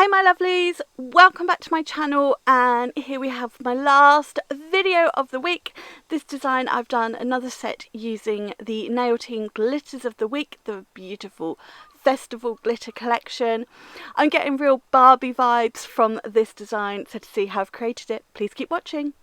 Hey my lovelies, welcome back to my channel, and here we have my last video of the week. This design I've done another set using the Nail Team Glitters of the Week, the beautiful festival glitter collection. I'm getting real Barbie vibes from this design, so to see how I've created it, please keep watching.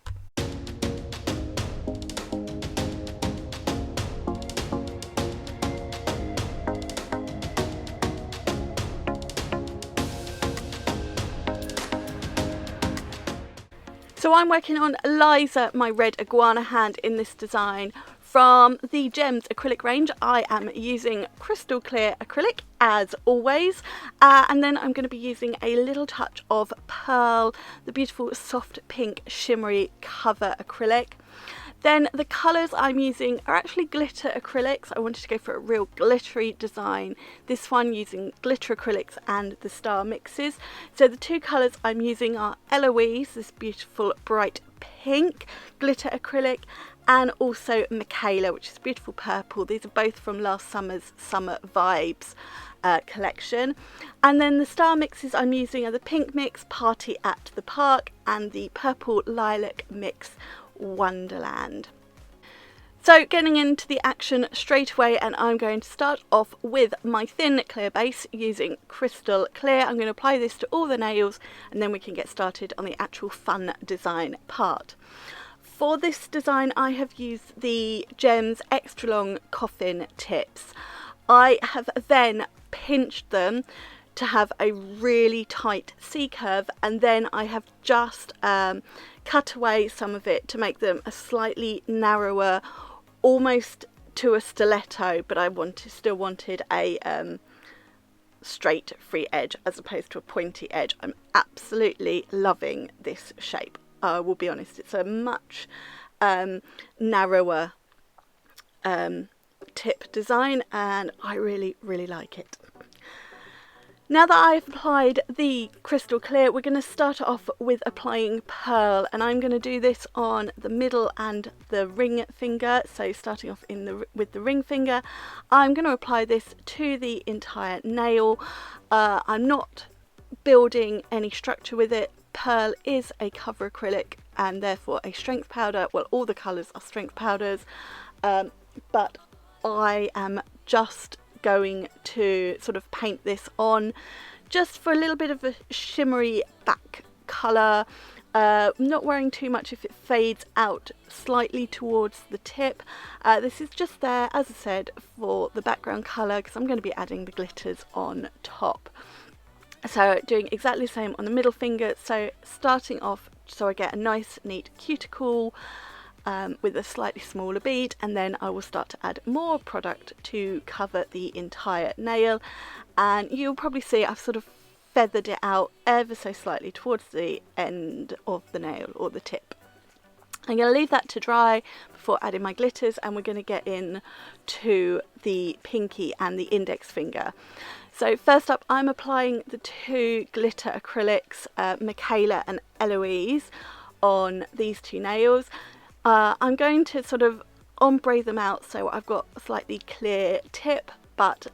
So I'm working on Liza, my red iguana hand, in this design from the Gems acrylic range. I am using crystal clear acrylic as always, and then I'm going to be using a little touch of pearl, the beautiful soft pink shimmery cover acrylic. Then the colours I'm using are actually glitter acrylics. I wanted to go for a real glittery design. This one using glitter acrylics and the star mixes. So the two colours I'm using are Eloise, this beautiful bright pink glitter acrylic, and also Michaela, which is beautiful purple. These are both from last summer's Summer Vibes collection. And then the star mixes I'm using are the pink mix Party at the Park and the purple lilac mix Wonderland. So getting into the action straight away, and I'm going to start off with my thin clear base using crystal clear. I'm going to apply this to all the nails and then we can get started on the actual fun design part. For this design I have used the Gems extra long coffin tips. I have then pinched them to have a really tight C curve, and then I have just cut away some of it to make them a slightly narrower, almost to a stiletto, but I still wanted a straight free edge as opposed to a pointy edge. I'm absolutely loving this shape. I will be honest, it's a much narrower tip design and I really like it. Now that I've applied the crystal clear, we're going to start off with applying pearl, and I'm going to do this on the middle and the ring finger. So starting off with the ring finger, I'm going to apply this to the entire nail. I'm not building any structure with it. Pearl is a cover acrylic and therefore a strength powder. Well, all the colours are strength powders, but I am just going to sort of paint this on just for a little bit of a shimmery back colour. Not worrying too much if it fades out slightly towards the tip. This is just there, as I said, for the background colour because I'm going to be adding the glitters on top. So doing exactly the same on the middle finger, so starting off so I get a nice neat cuticle with a slightly smaller bead, and then I will start to add more product to cover the entire nail, and you'll probably see I've sort of feathered it out ever so slightly towards the end of the nail or the tip. I'm going to leave that to dry before adding my glitters, and we're going to get in to the pinky and the index finger. So first up, I'm applying the two glitter acrylics, Michaela and Eloise, on these two nails. I'm going to sort of ombre them out so I've got a slightly clear tip, but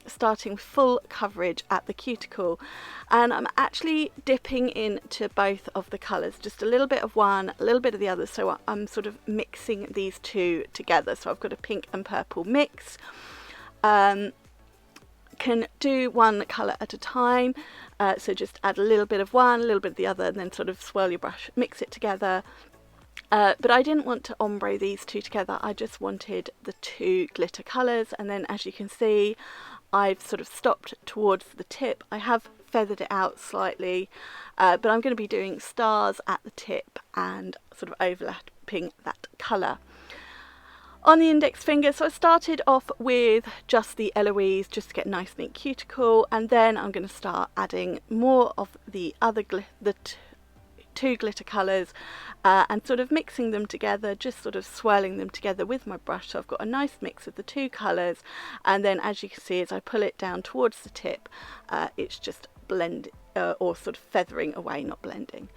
starting full coverage at the cuticle, and I'm actually dipping into both of the colours, just a little bit of one, a little bit of the other, so I'm sort of mixing these two together. So I've got a pink and purple mix. Can do one colour at a time, so just add a little bit of one, a little bit of the other, and then sort of swirl your brush, mix it together. But I didn't want to ombre these two together, I just wanted the two glitter colours, and then as you can see I've sort of stopped towards the tip. I have feathered it out slightly, but I'm going to be doing stars at the tip and sort of overlapping that colour. On the index finger, so I started off with just the Eloise just to get a nice neat cuticle, and then I'm going to start adding more of the other two glitter colours and sort of mixing them together, just sort of swirling them together with my brush. So I've got a nice mix of the two colours, and then as you can see as I pull it down towards the tip, it's just blending or sort of feathering away, not blending.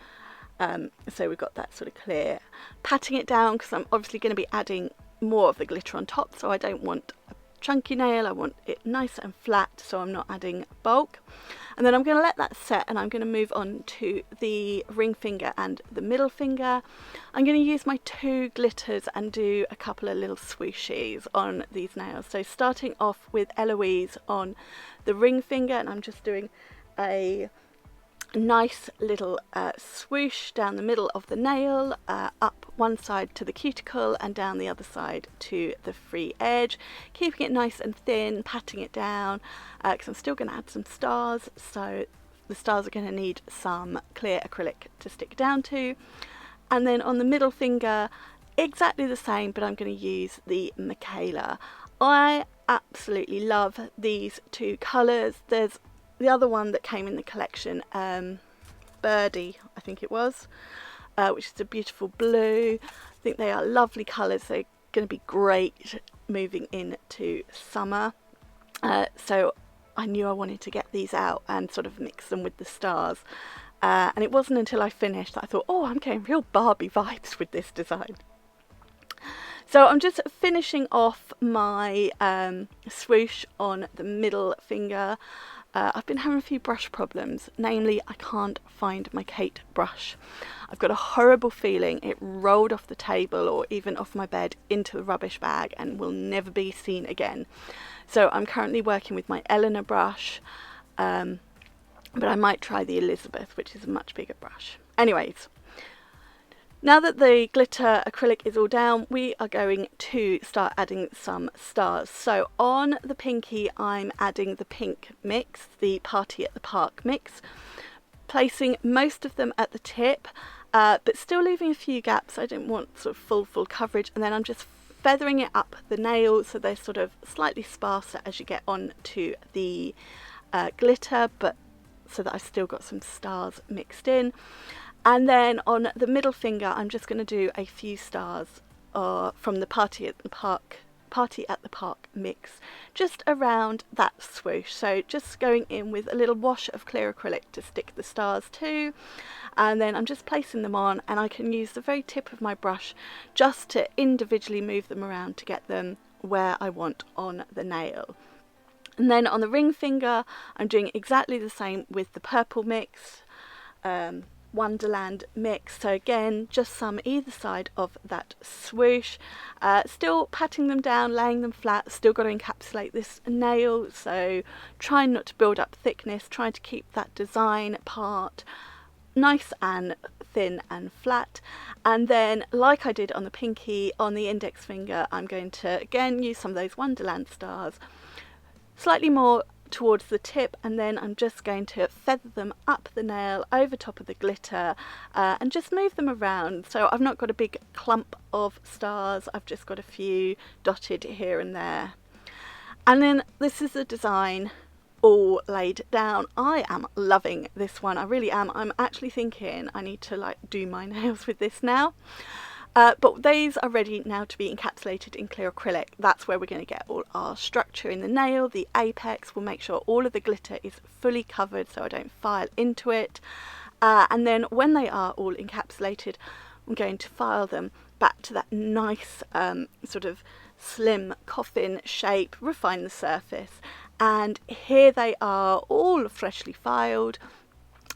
So we've got that sort of clear. Patting it down because I'm obviously going to be adding more of the glitter on top, so I don't want a chunky nail, I want it nice and flat, so I'm not adding bulk. And then I'm going to let that set, and I'm going to move on to the ring finger and the middle finger. I'm going to use my 2 glitters and do a couple of little swooshes on these nails. So starting off with Eloise on the ring finger, and I'm just doing a nice little swoosh down the middle of the nail, up one side to the cuticle and down the other side to the free edge, keeping it nice and thin, patting it down, because I'm still going to add some stars, so the stars are going to need some clear acrylic to stick down to. And then on the middle finger, exactly the same, but I'm going to use the Michaela. I absolutely love these 2 colours. There's the other one that came in the collection, Birdie, I think it was, which is a beautiful blue. I think they are lovely colours. They're going to be great moving into summer. So I knew I wanted to get these out and sort of mix them with the stars. And it wasn't until I finished that I thought, oh, I'm getting real Barbie vibes with this design. So I'm just finishing off my swoosh on the middle finger. I've been having a few brush problems, namely I can't find my Kate brush. I've got a horrible feeling it rolled off the table or even off my bed into the rubbish bag and will never be seen again. So I'm currently working with my Eleanor brush, but I might try the Elizabeth, which is a much bigger brush. Anyways, now that the glitter acrylic is all down, we are going to start adding some stars. So on the pinky, I'm adding the pink mix, the Party at the Park mix, placing most of them at the tip, but still leaving a few gaps. I don't want sort of full coverage, and then I'm just feathering it up the nail so they're sort of slightly sparser as you get on to the glitter, but so that I've still got some stars mixed in. And then on the middle finger, I'm just going to do a few stars from the Party at the Park mix, just around that swoosh. So just going in with a little wash of clear acrylic to stick the stars to, and then I'm just placing them on, and I can use the very tip of my brush just to individually move them around to get them where I want on the nail. And then on the ring finger, I'm doing exactly the same with the purple mix, Wonderland mix. So again, just some either side of that swoosh, still patting them down, laying them flat, still got to encapsulate this nail, so trying not to build up thickness, trying to keep that design part nice and thin and flat. And then, like I did on the pinky, on the index finger, I'm going to again use some of those Wonderland stars, slightly more towards the tip, and then I'm just going to feather them up the nail over top of the glitter, and just move them around. So I've not got a big clump of stars, I've just got a few dotted here and there. And then this is the design all laid down. I am loving this one, I really am. I'm actually thinking I need to like do my nails with this now. But these are ready now to be encapsulated in clear acrylic. That's where we're going to get all our structure in the nail, the apex. We'll make sure all of the glitter is fully covered so I don't file into it. And then when they are all encapsulated, I'm going to file them back to that nice sort of slim coffin shape, refine the surface. And here they are, all freshly filed,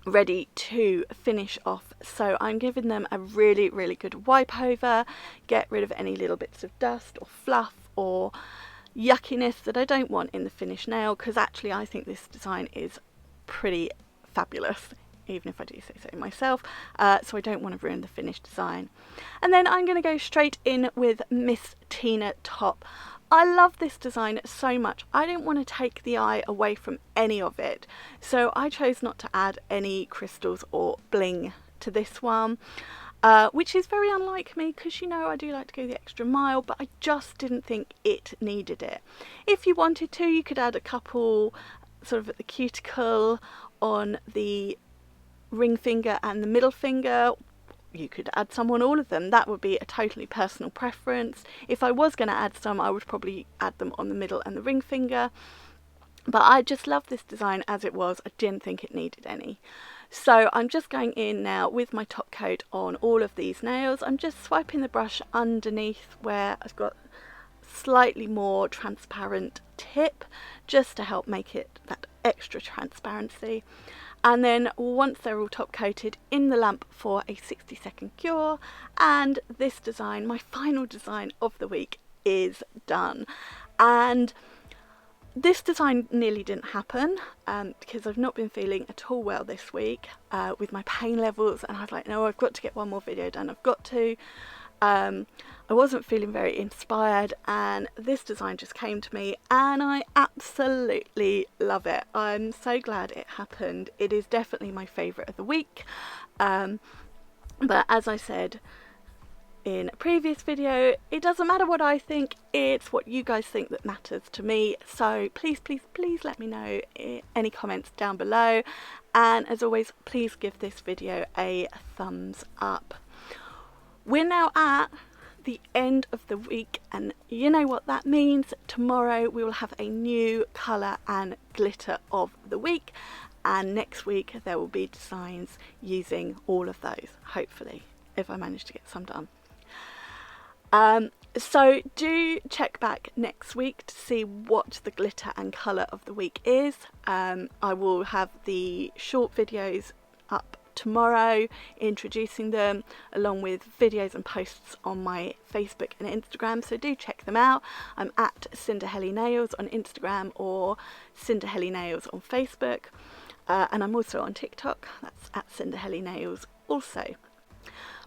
ready to finish off. So I'm giving them a really good wipe over, get rid of any little bits of dust or fluff or yuckiness that I don't want in the finished nail, because actually I think this design is pretty fabulous, even if I do say so myself, so I don't want to ruin the finished design. And then I'm going to go straight in with Miss Tina Top. I love this design so much. I didn't want to take the eye away from any of it, so I chose not to add any crystals or bling to this one, which is very unlike me, because you know I do like to go the extra mile, but I just didn't think it needed it. If you wanted to, you could add a couple sort of at the cuticle, on the ring finger and the middle finger. You could add some on all of them. That would be a totally personal preference. If I was going to add some, I would probably add them on the middle and the ring finger, but I just love this design as it was. I didn't think it needed any. So I'm just going in now with my top coat on all of these nails. I'm just swiping the brush underneath where I've got slightly more transparent tip just to help make it that extra transparency. And then once they're all top coated, in the lamp for a 60-second cure, and this design, my final design of the week, is done. And this design nearly didn't happen because I've not been feeling at all well this week with my pain levels, and I was like, no, I've got to get one more video done, I've got to. I wasn't feeling very inspired, and this design just came to me and I absolutely love it. I'm so glad it happened. It is definitely my favourite of the week, but as I said in a previous video, it doesn't matter what I think, it's what you guys think that matters to me. So please let me know any comments down below, and as always, please give this video a thumbs up. We're now at the end of the week, and you know what that means. Tomorrow we will have a new colour and glitter of the week, and next week there will be designs using all of those, hopefully, if I manage to get some done. So do check back next week to see what the glitter and colour of the week is. I will have the short videos up tomorrow introducing them, along with videos and posts on my Facebook and Instagram, so do check them out. I'm at Cinderhelly Nails on Instagram or Cinderhelly Nails on Facebook, and I'm also on TikTok, that's at Cinderhelly Nails also.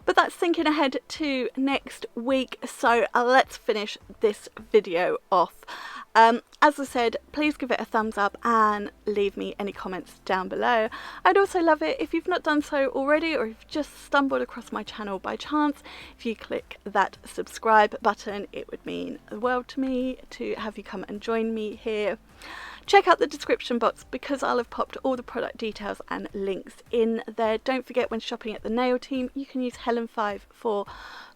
But that's thinking ahead to next week, so let's finish this video off. As I said, please give it a thumbs up and leave me any comments down below. I'd also love it if you've not done so already, or if you've just stumbled across my channel by chance, if you click that subscribe button. It would mean the world to me to have you come and join me here. Check out the description box because I'll have popped all the product details and links in there. Don't forget, when shopping at the Nail Team, you can use Helen5 for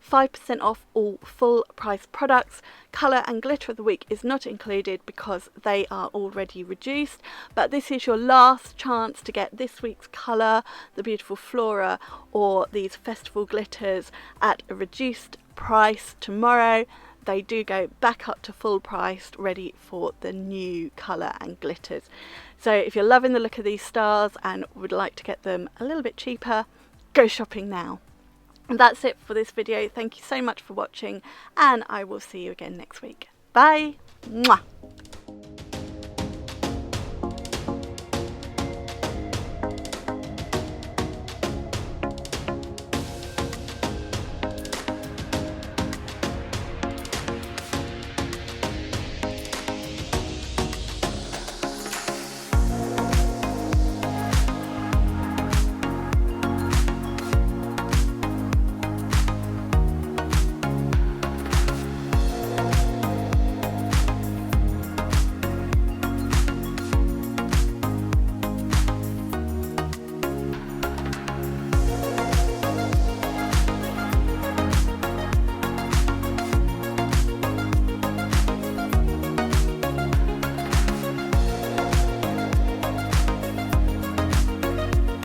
5% off all full price products. Colour and glitter of the week is not included because they are already reduced, but this is your last chance to get this week's colour, the beautiful Flora, or these festival glitters at a reduced price tomorrow. They do go back up to full price, ready for the new colour and glitters. So if you're loving the look of these stars and would like to get them a little bit cheaper, go shopping now. And that's it for this video. Thank you so much for watching, and I will see you again next week. Bye! Mwah.